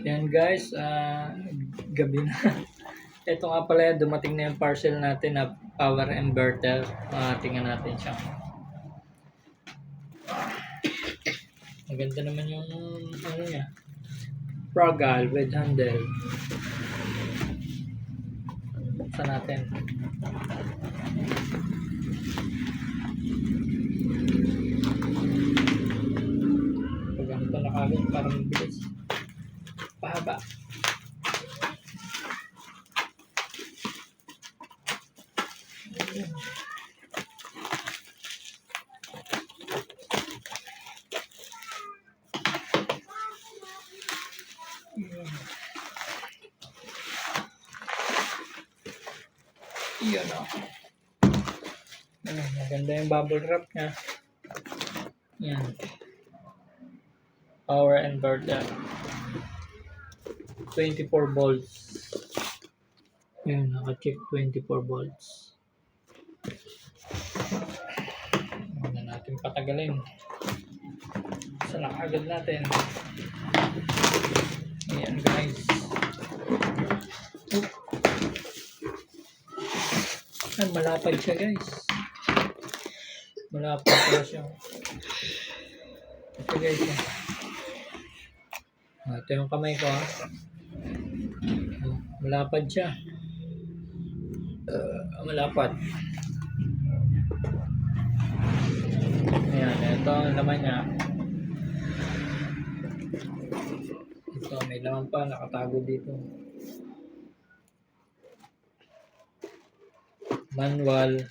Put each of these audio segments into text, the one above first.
Yan guys, gabi na. Ito nga pala yan, dumating na yung parcel natin na power inverter. Tingnan natin siya. Maganda naman yung ano niya. Progal with handle. Buksan natin. Pag ganito nakagad, parang bilis. Pahaba. Yun o. Maganda yung bubble wrap niya. Yan. Power inverter. 24 volts. Yan, naka-check 24 volts. Huwag na natin patagalin. Sa nakagad natin. Ayan guys. Ay, malapad siya guys. Malapad pala siya. Ito guys. Ito yung kamay ko ha. Malapad siya. Malapad. Ayan, ito ang laman niya. Ito, may laman pa, nakatago dito. Manual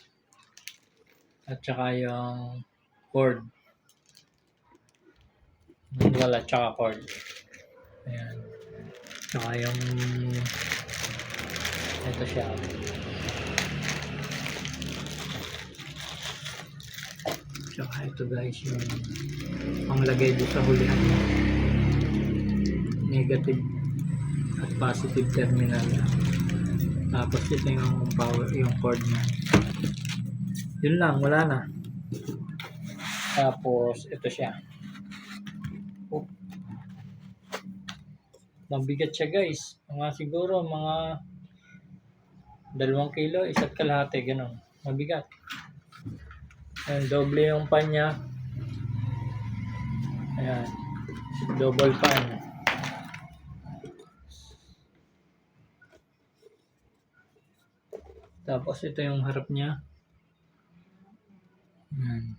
at saka yung cord. Manual at saka cord. Ayan. Saka yung ito siya. Saka ito guys yung panglagay dito sa hulihan niya. Negative at positive terminal. Tapos ito yung power, yung cord niya. Yun lang, wala na. Tapos ito siya. Mabigat siya guys. Siguro mga 2 kilo, 1.5 kalahati, ganun. Mabigat. Ayan, doble yung pan niya. Ayan. Double pan. Tapos ito yung harap niya. Ayan.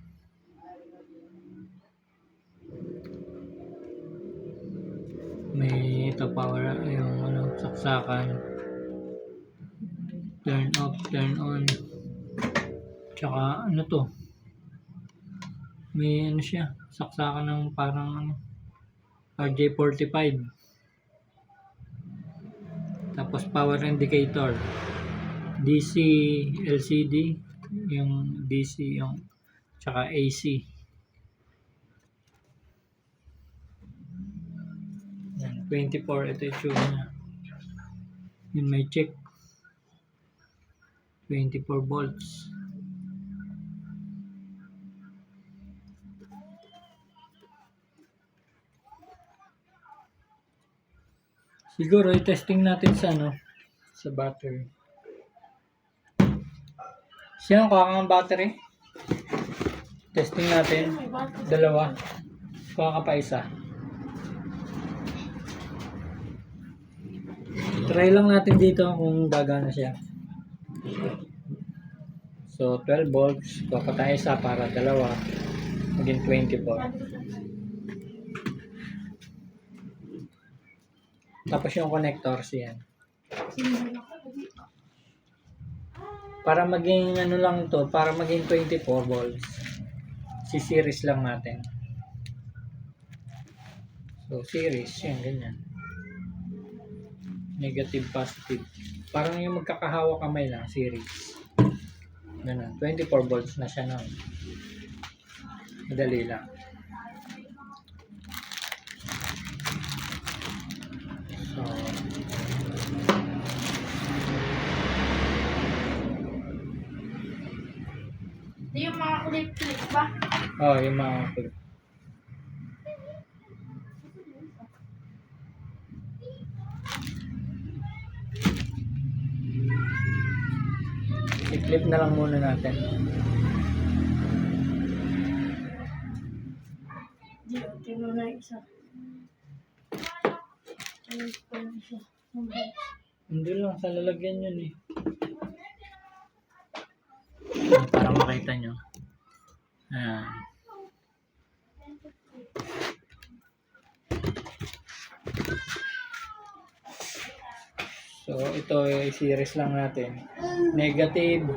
May ito power, yung ano, saksakan. Turn off, turn on. Tsaka ano to? May ano siya, saksakan ng parang ano, RJ45. Tapos power indicator. DC, LCD, yung DC, yung tsaka AC. Yan, 24, ito yung tune niya. Yun, may check. 24 volts. Siguro i-testing natin sa ano, sa battery. Sino kakang battery? Testing natin. 2. Kuha ka pa isa. Try lang natin dito kung gagana siya. So 12 volts. Kuha pa tayo isa para 2. Maging 24. Tapos yung connectors yan. Para maging ano lang to, para maging 24 volts. Si-series lang natin. So series, yan, ganyan. Negative, positive. Parang yung magkakahawa kamay lang, series. Ganun, 24 volts na siya nun. Madali lang. So, yung mga clip-clip ba? yung mga Flip na lang muna natin. Di, tingnan na isa. Ayun pa yung isa. Hindi lang, sa lalagyan yun eh. Para makita nyo. Ayan. So, ito ay series lang natin. Negative,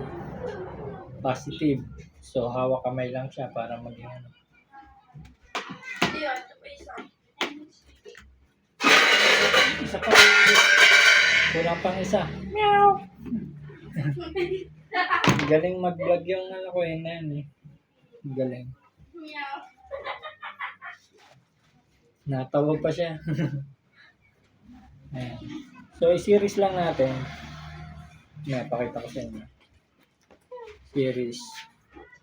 positive. So, hawak kamay lang siya para maging ano. Di, ito pa isa. Isa pa. Kulang pang isa. Meow! Galing mag-vlog yung ano ko yun na yun eh. Galing. Meow. Natawa pa siya. Ayan. So, i-series lang natin. Pakita ko sa inyo. Series.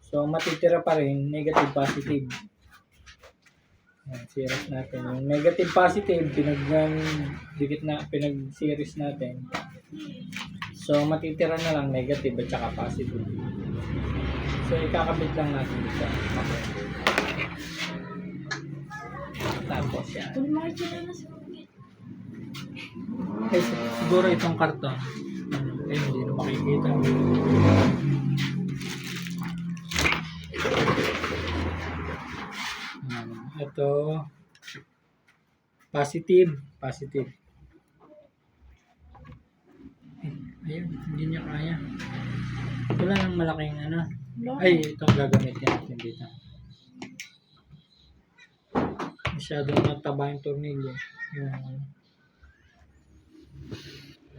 So, matitira pa rin, negative, positive. Ayan, series natin. Yung negative, positive, pinag-series natin. So, matitira na lang negative at saka positive. So, ikakabit lang natin dito. Okay. Tapos yan. Kung makikita na sa Eh, siguro itong karton. Hindi na makikita. Ito. Positive. Positive. Ayun, hindi niya kaya. Wala nang malaking ano. Ay, itong gagamitin natin dito. Masyadong mataba yung tornilyo.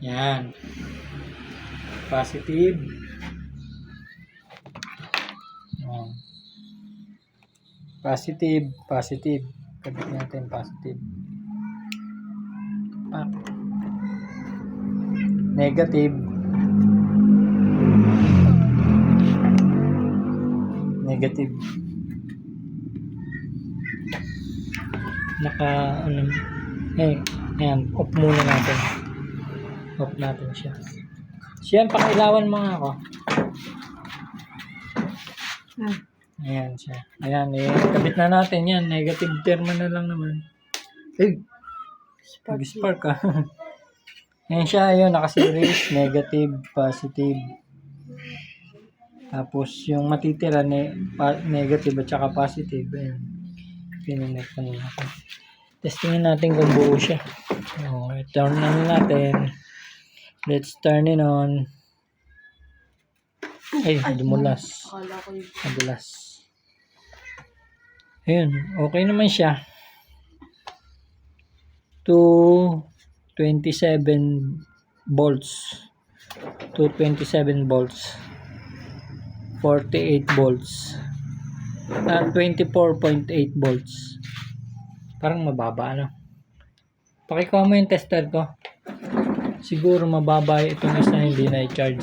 Yan. Positive. Positive. Positive. Kabit natin positive. Negative. Negative. Ayan, off muna natin. Off natin siya. Siyan, pakilawan mga ako. Ayan siya. Ayan, kabit na natin yan. Negative terminal na lang naman. Nag-spark ka. Ayan siya, ayun, naka-series. Negative, positive. Tapos, yung matitira, negative at saka positive. Ayan. Pinunect na natin. Testingin natin kung buo siya. Turn on natin. Let's turn it on. Ay, dumulas. Akala ko yun. Madulas. Ayun, okay naman siya. 227 volts. 227 volts. 48 volts. 24.8 volts. Parang mababa, ano? Pakikuha mo yung tester ko. Siguro mababa itong isa hindi na i-charge.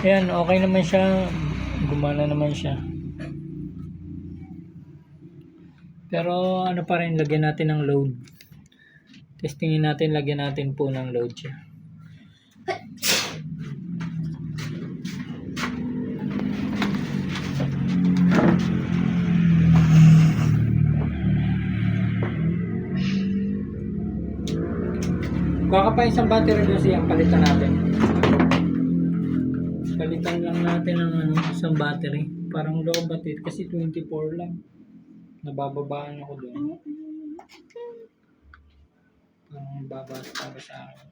Ayan, okay naman siya. Gumana naman siya. Pero ano pa rin, lagyan natin ng load. Testingin natin, lagyan natin po ng load siya. Baka pa isang battery doon siya, palitan natin. Palitan lang natin ng isang battery. Parang low battery kasi 24 lang. Nabababaan ako doon. Parang babas para sa akin.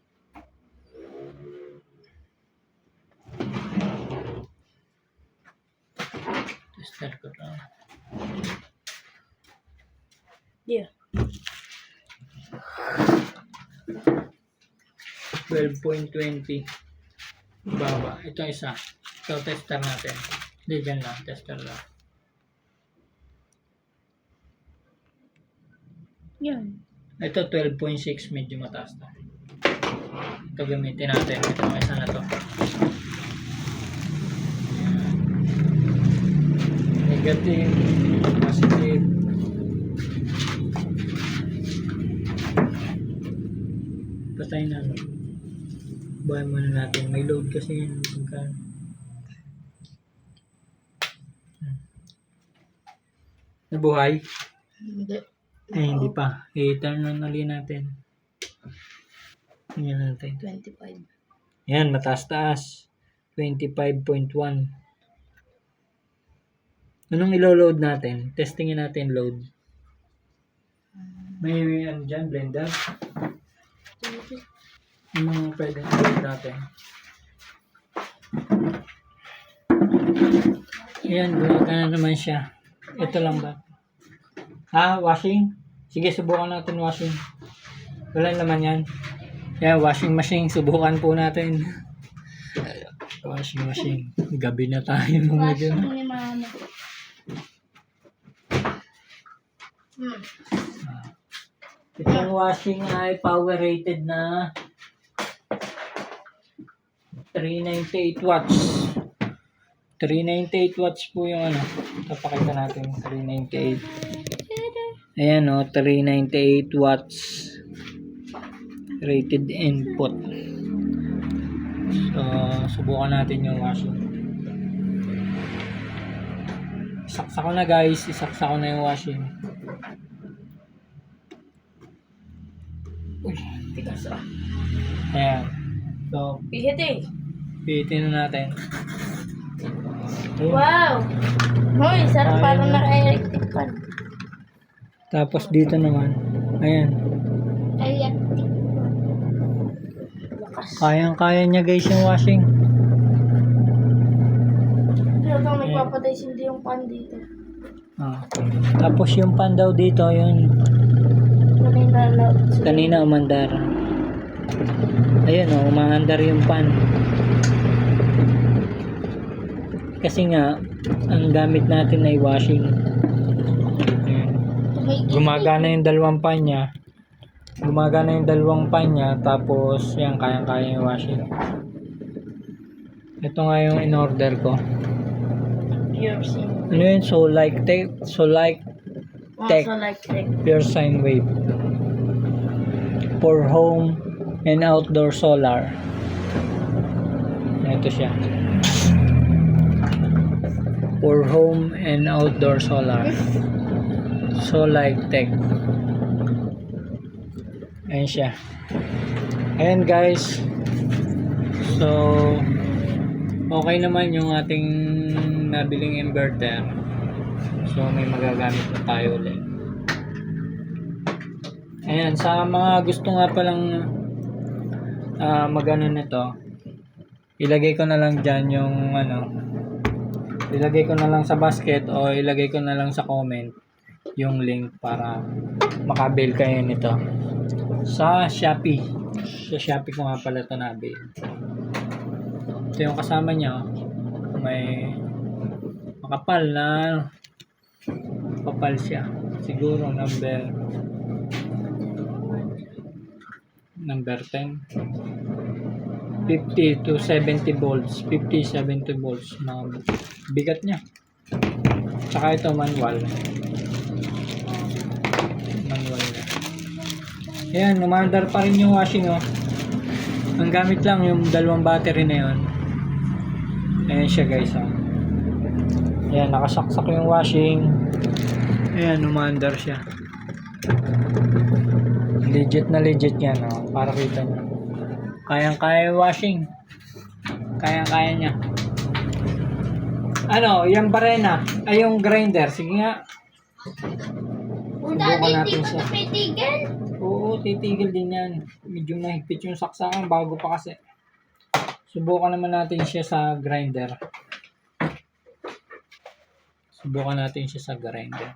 Tester ko lang. Yeah. 12.20 baba. Ito isa. Ito tester natin. Hindi, dyan lang. Tester lang. Yan. Ito 12.6. Medyo mataas na. Ito gamitin natin. Ito isa na to. Negative. Positive. Patay na. Buhay muna natin. May load kasi yun. Nabuhay? Hindi. Hindi pa. I-turn on ulit natin. Tingnan natin. 25. Yan, mataas-taas. 25.1. Anong ilo-load natin? Testingin natin load. May ano dyan, blender. Anong pwede load natin? Ayan, gumagana naman siya. Ito lang ba? Washing? Sige, subukan natin washing. Wala naman yan. Yan, washing machine. Subukan po natin. Washing machine. Gabi na tayo mga dyan. Ni mama. Itong washing ay power rated na 398 watts. 398 watts po yung ano. Papakita natin 398. Ayan o, 398 watts rated input. So, subukan natin yung washing. Isaksa ko na guys. Isaksa ko na yung washing. Uy, Tigas ah. ayan. So, Pihit eh. pihitin na natin. Ayun. Wow! Hoy, sarap Ayun parang na. naka-electric fan. Tapos dito naman. Ayan. Electric. Lakas. Kayang-kaya niya guys yung washing. Habang nagpapatay sindi yung pan dito. Tapos yung pan daw dito, yun. Kanina umandar. Ayun o, umaandar yung pan. Kasi nga, ang gamit natin ay washing. Ayan. Gumagana yung dalawang pan niya. Tapos yan, kayang-kaya yung washing. Ito nga yung in-order ko. Yours in. Ano yun? Solike Tech. Tech. Also like tech. Pure sine wave. For home and outdoor solar. Ito siya. For home and outdoor solar. Solike Tech. Ayan siya. Ayan guys. So, okay naman yung ating nabiling inverter. So, may magagamit na tayo ulit. Ayan, sa mga gusto nga palang magano nito, ilagay ko na lang dyan yung ilagay ko na lang sa basket o ilagay ko na lang sa comment yung link para makabil kayo nito sa Shopee. Sa Shopee ko nga pala ito nabil. Ito yung kasama niya. May makapal siya. Siguro number 10. 50 to 70 volts. 50-70 volts. Bigat niya. Tsaka ito manual. Manual niya. Ayan, umandar pa rin yung washing oh. Ang gamit lang yung dalawang battery na yun. Ayan siya guys oh. Ayan, nakasaksak yung washing. Ayan, umandar siya. Legit na legit yan oh. Para kita nyo. Kayang-kaya yung washing. Kayang-kaya niya. Ano, yung barena. Ay, yung grinder. Sige nga. Subukan natin siya. Oo, titigil din yan. Medyo mahigpit yung saksakan bago pa kasi. Subukan naman natin siya sa grinder. Subukan natin siya sa grinder.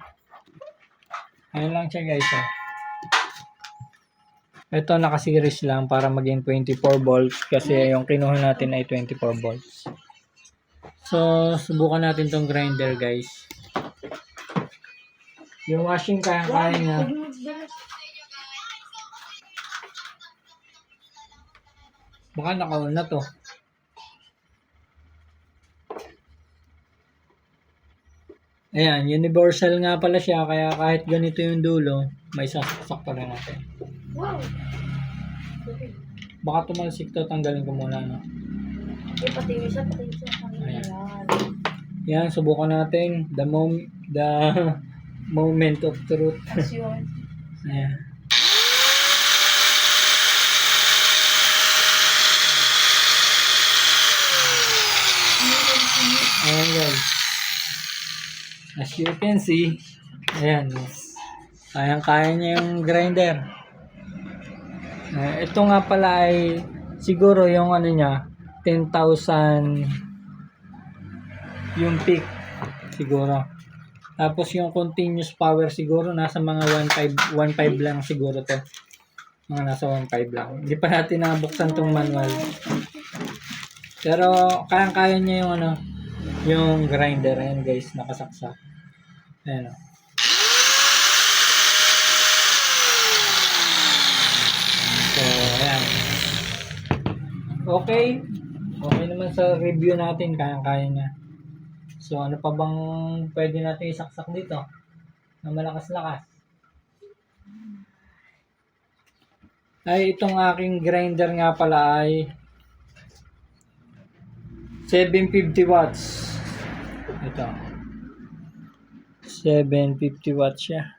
Ayun lang siya guys. Oh. Ito naka-series lang para maging 24 volts kasi yung kinuha natin ay 24 volts. So, subukan natin tong grinder guys. Yung washing kaya niya. Baka naka-on na to. Ayan, universal nga pala siya kaya kahit ganito yung dulo, may sasaksak pa rin natin. Wow. Baka tumalsik to, tanggalin ko muna, no? Eh, pati yung isa. Ayan. Ayan. Yan, subukan natin. The moment of truth. As yun. Ayan. Ayan guys. As you can see, ayan. Kayang-kaya niya yung grinder. Ito nga pala ay siguro yung ano niya, 10,000 yung peak siguro. Tapos yung continuous power siguro nasa mga 1.5 lang siguro to. Mga nasa 1.5 lang. Hindi pa natin nabuksan tong manual. Pero kayang-kaya niya yung ano, yung grinder. Ayan guys, nakasaksak. Ayan o. So, ayan. Okay. Okay naman sa review natin, kayang-kaya niya. So, ano pa bang pwede natin isaksak dito na malakas-lakas? Ay, itong aking grinder nga pala ay 750 watts. Ito. 750 watts siya.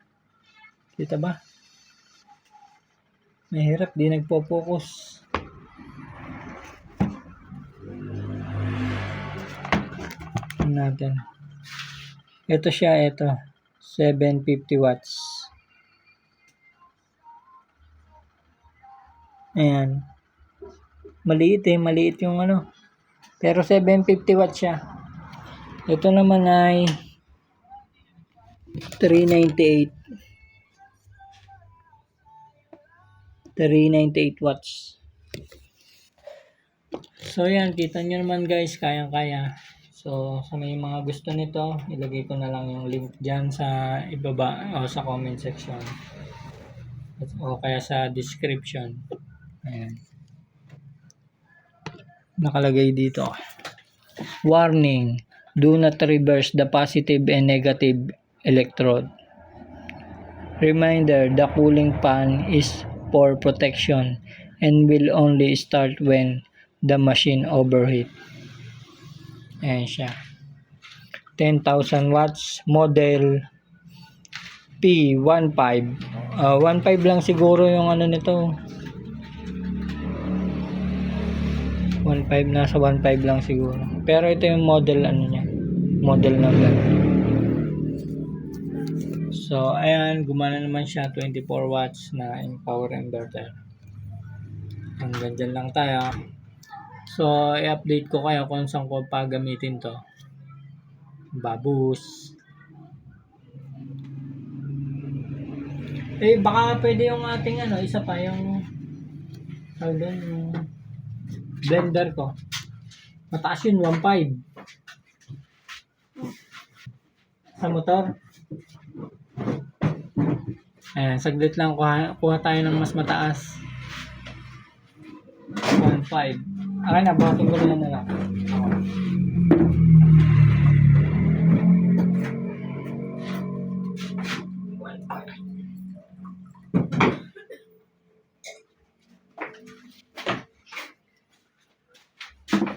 Kita ba? Mahirap, di nagpo-focus. Natin. Ito siya, ito. 750 watts. Ayan. Maliit maliit yung ano. Pero 750 watts siya. Ito naman ay 398. 398 watts. So yan, kita nyo naman guys, kayang-kaya. So sa may mga gusto nito, ilagay ko na lang yung link dyan sa ibaba o sa comment section. O kaya sa description. Ayan. Nakalagay dito. Warning, do not reverse the positive and negative electrode. Reminder, the cooling fan is for protection and will only start when the machine overheat. Ayan siya. 10,000 watts, model P15. 1.5 lang siguro yung ano nito. 1.5, nasa 1.5 lang siguro. Pero ito yung model ano niya. Model number. So, ayan, gumana naman siya, 24 watts na power inverter. Hanggang dyan lang tayo. So, i-update ko kayo kung saan ko pa gamitin to. Babus. Eh, baka pwede yung ating ano, isa pa yung yung blender ko. Mataas yun, 1.5. Sa motor. Ayan, saglit lang kuha tayo ng mas mataas. 1.5. Akin na, baking ko na lang.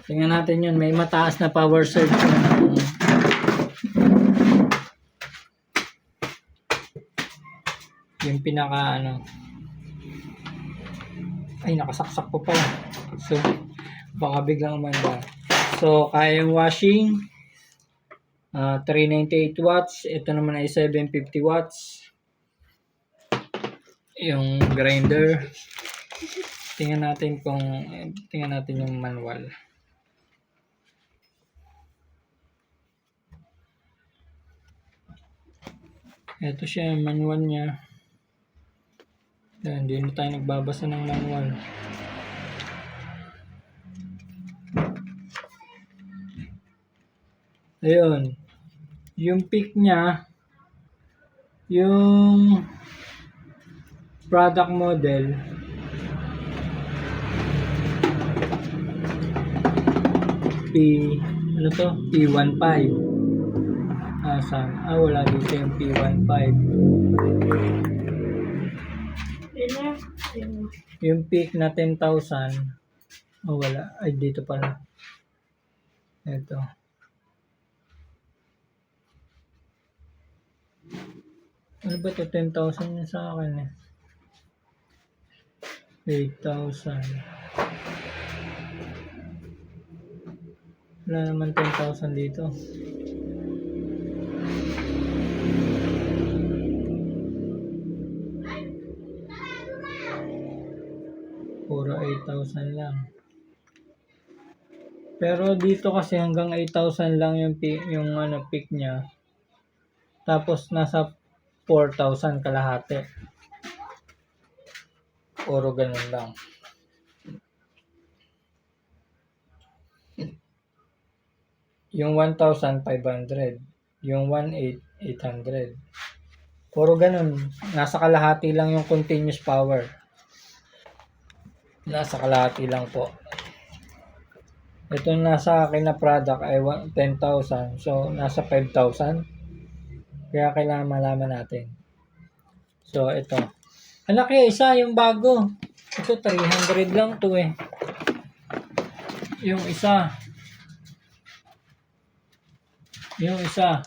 Tingnan natin yun. May mataas na power surge. Yung pinaka ano. Ay, nakasaksak po pala. So, baka biglang umanda. So, kaya yung washing. 398 watts. Ito naman ay 750 watts. Yung grinder. Tingnan natin yung manual. Ito siya, yung manual niya. Hindi na tayo nagbabasa ng manual. Ayun. Yung peak niya, yung product model, ano to? P15. Asan? Wala dito yung P15. Yun na. Yung peak na 10,000, oh wala, ay dito pala. Ito. Ano ba ito? 10,000 yun sa akin eh. 8,000. Wala naman 10,000 dito. Puro 8,000 lang. Pero dito kasi hanggang 8,000 lang yung peak, yung ano, peak niya. Tapos nasa 4,000 kalahati. Puro ganun lang. Yung 1,500. Yung 1,800, 800. Puro ganun. Nasa kalahati lang yung continuous power. Nasa kalahati lang po. Ito nasa akin na product ay 10,000. So, nasa 5,000. Kaya kailangan malaman natin. So, ito. Ang laki, isa yung bago. Ito, 300 lang to eh. Yung isa. Yung isa.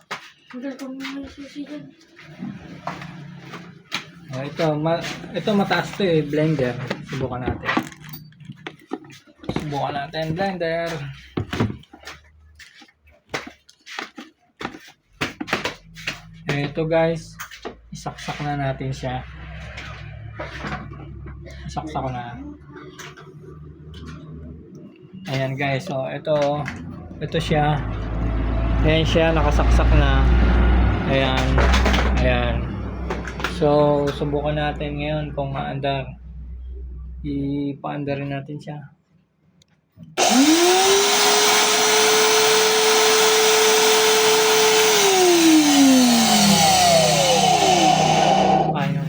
Hanggang kung may susunod. Oh, ito mataas to eh, blender. Subukan natin. Subukan natin, blender. Ito guys, isaksak na natin siya. Isaksak ko na. Ayan guys, so ito siya. Ayan siya, nakasaksak na. Ayan, ayan. So, subukan natin ngayon kung maandar. Ipaandarin natin siya.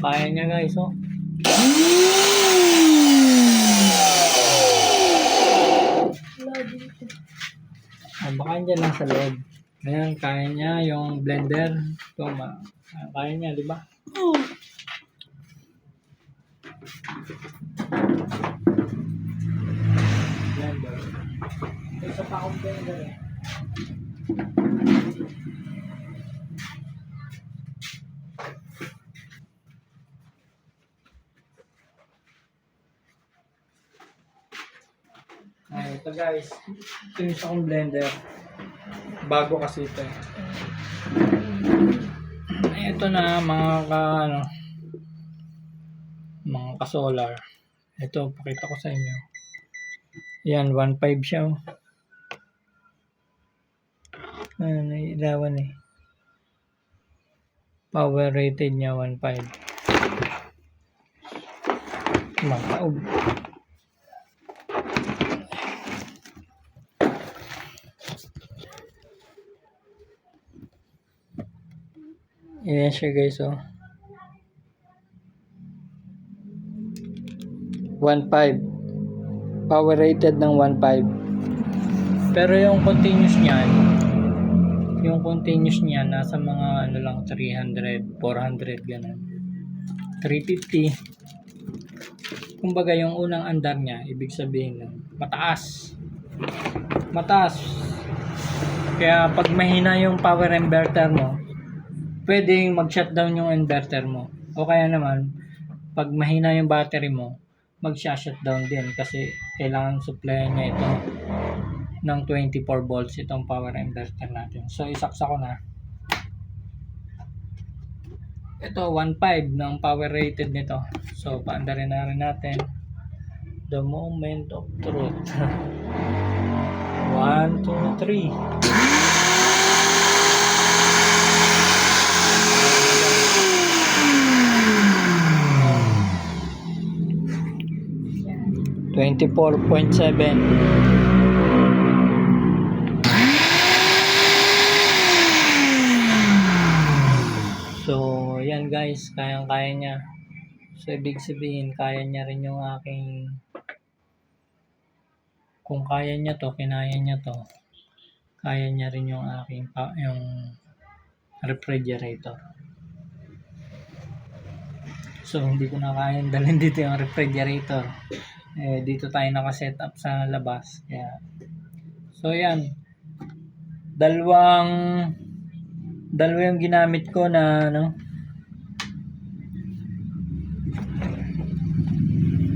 Kaya niya guys, oh. Wala dito. Baka dyan lang sa loob. Ayan, kaya niya yung blender. Ito, kaya niya, di ba? Blender. Isa pa akong blender eh. Ay, ito guys. Ito yung isa kong blender. Bago kasi ito eh. Ito na mga ka-solar. Ito, pakita ko sa inyo. Yan, 1.5 siya oh. Nailawan eh. Power rated niya 1.5. Makaog. Yan siya guys oh. 1.5. Power rated ng 1.5. Pero yung continuous niya nasa mga ano lang 300, 400 ganun. 350. Kumbaga yung unang andar niya, ibig sabihin mataas. Mataas. Kaya pag mahina yung power inverter mo, pwedeng mag-shutdown yung inverter mo. O kaya naman, pag mahina yung battery mo, mag-shutdown din kasi kailangan supply niya ito ng 24 volts itong power inverter natin. So, isaksak ko na. Ito, 1.5 ng power rated nito. So, paandarin na rin natin. The moment of truth. 1, 2, 3. 24.7. So, yan guys, kayang-kaya niya. So, ibig sabihin, kaya niya rin yung aking, kung kaya niya to, kinaya niya to, kaya niya rin yung aking, yung refrigerator. So, hindi ko na kayang dalhin dito yung refrigerator. Dito tayo nakaset up sa labas. Kaya, so, yan. Dalawa yung ginamit ko na,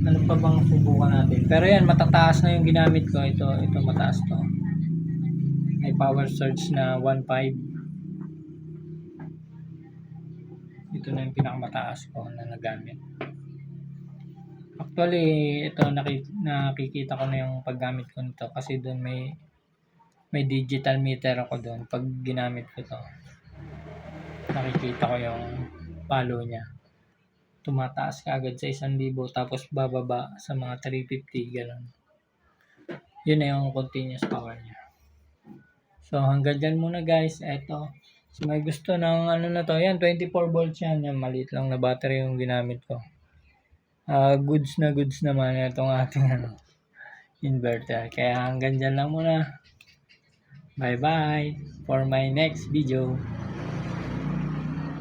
ano pa bang subukan natin? Pero yan, matataas na yung ginamit ko. Ito mataas to. May power surge na 1.5. Ito na yung pinakamataas ko na nagamit. Actually, ito nakikita ko na yung paggamit ko nito kasi doon may digital meter ako doon. Pag ginamit ko to, nakikita ko yung palo niya. Tumataas ka agad sa 1,000 tapos bababa sa mga 350 gano'n. Yun na yung continuous power niya. So hanggang dyan muna guys. Eto, so may gusto ng ano na to, yan 24 volts yan. Yan maliit lang na battery yung ginamit ko. Goods naman itong ating inverter. Kaya hanggang dyan lang muna. Bye bye for my next video.